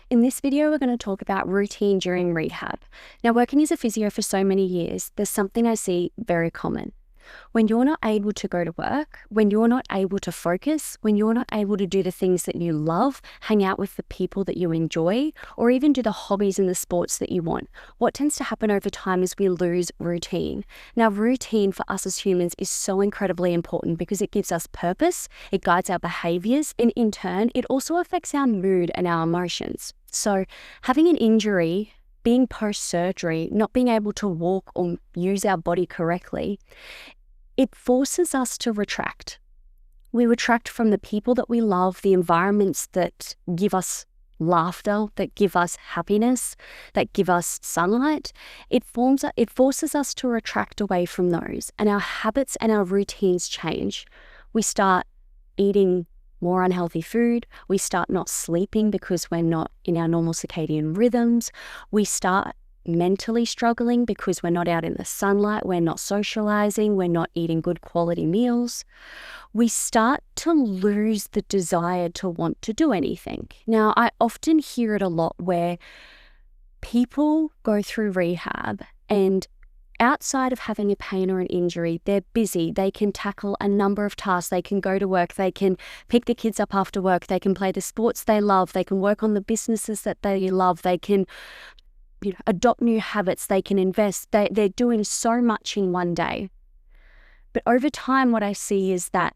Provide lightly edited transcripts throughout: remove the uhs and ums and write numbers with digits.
In this video, we're going to talk about routine during rehab. Now, working as a physio for so many years, there's something I see very common. When you're not able to go to work, when you're not able to focus, when you're not able to do the things that you love, hang out with the people that you enjoy, or even do the hobbies and the sports that you want, what tends to happen over time is we lose routine. Now, routine for us as humans is so incredibly important because it gives us purpose, it guides our behaviors, and in turn, it also affects our mood and our emotions. So having an injury, being post-surgery, not being able to walk or use our body correctly, it forces us to retract. We retract from the people that we love, the environments that give us laughter, that give us happiness, that give us sunlight. It forces us to retract away from those, and our habits and our routines change. We start eating more unhealthy food. We start not sleeping because we're not in our normal circadian rhythms. We start mentally struggling because we're not out in the sunlight, we're not socializing, we're not eating good quality meals. We start to lose the desire to want to do anything. Now, I often hear it a lot where people go through rehab and outside of having a pain or an injury, they're busy. They can tackle a number of tasks. They can go to work. They can pick the kids up after work. They can play the sports they love. They can work on the businesses that they love. They can adopt new habits, they can invest. They're doing so much in one day. But over time, what I see is that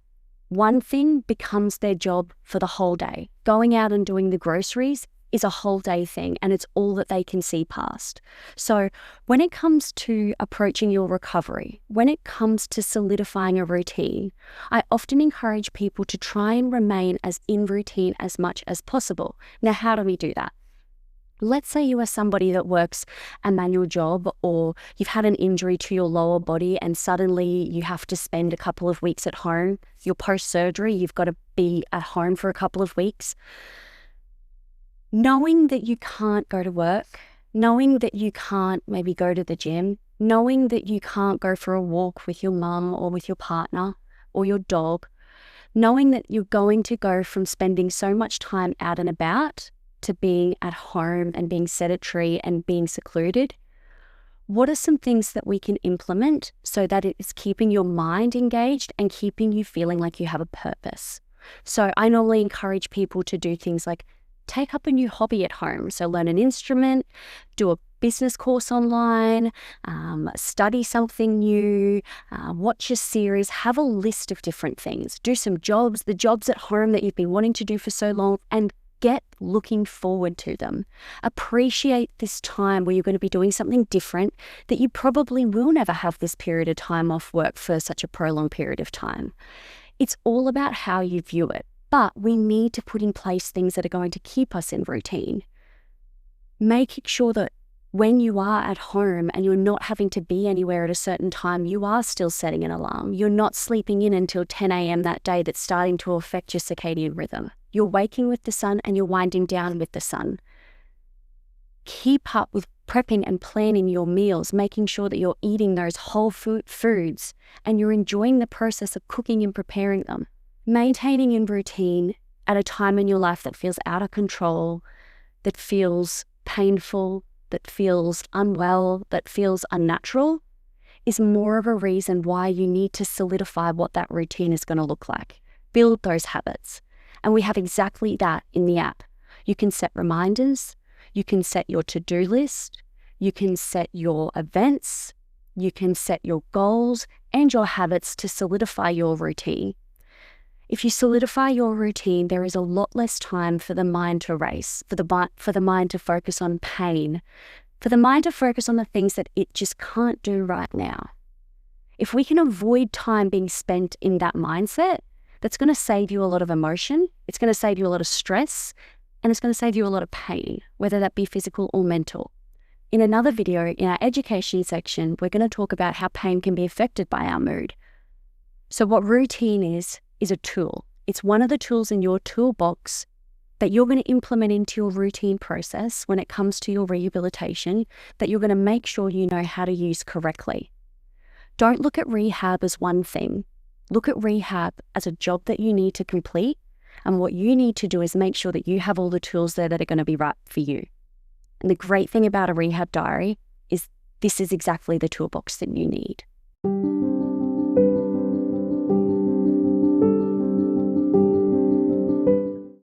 one thing becomes their job for the whole day. Going out and doing the groceries is a whole day thing, and it's all that they can see past. So when it comes to approaching your recovery, when it comes to solidifying a routine, I often encourage people to try and remain as in routine as much as possible. Now, how do we do that? Let's say you are somebody that works a manual job, or you've had an injury to your lower body and suddenly you have to spend a couple of weeks at home. You're post-surgery, you've got to be at home for a couple of weeks. Knowing that you can't go to work, knowing that you can't maybe go to the gym, knowing that you can't go for a walk with your mum or with your partner or your dog, knowing that you're going to go from spending so much time out and about to being at home and being sedentary and being secluded, what are some things that we can implement so that it is keeping your mind engaged and keeping you feeling like you have a purpose? So I normally encourage people to do things like take up a new hobby at home. So learn an instrument, do a business course online, study something new, watch a series, have a list of different things, do some jobs, the jobs at home that you've been wanting to do for so long, and get looking forward to them. Appreciate this time where you're going to be doing something different that you probably will never have this period of time off work for such a prolonged period of time. It's all about how you view it, but we need to put in place things that are going to keep us in routine. Making sure that when you are at home and you're not having to be anywhere at a certain time, you are still setting an alarm. You're not sleeping in until 10 a.m. that day that's starting to affect your circadian rhythm. You're waking with the sun and you're winding down with the sun. Keep up with prepping and planning your meals, making sure that you're eating those whole foods and you're enjoying the process of cooking and preparing them. Maintaining in routine at a time in your life that feels out of control, that feels painful, that feels unwell, that feels unnatural, is more of a reason why you need to solidify what that routine is going to look like. Build those habits. And we have exactly that in the app. You can set reminders, you can set your to-do list, you can set your events, you can set your goals and your habits to solidify your routine. If you solidify your routine, there is a lot less time for the mind to race, for the mind to focus on pain, for the mind to focus on the things that it just can't do right now. If we can avoid time being spent in that mindset, that's going to save you a lot of emotion, it's going to save you a lot of stress, and it's going to save you a lot of pain, whether that be physical or mental. In another video, in our education section, we're going to talk about how pain can be affected by our mood. So what routine is a tool. It's one of the tools in your toolbox that you're going to implement into your routine process when it comes to your rehabilitation, that you're going to make sure you know how to use correctly. Don't look at rehab as one thing. Look at rehab as a job that you need to complete And what you need to do is make sure that you have all the tools there that are going to be right for you. And the great thing about a rehab diary is this is exactly the toolbox that you need.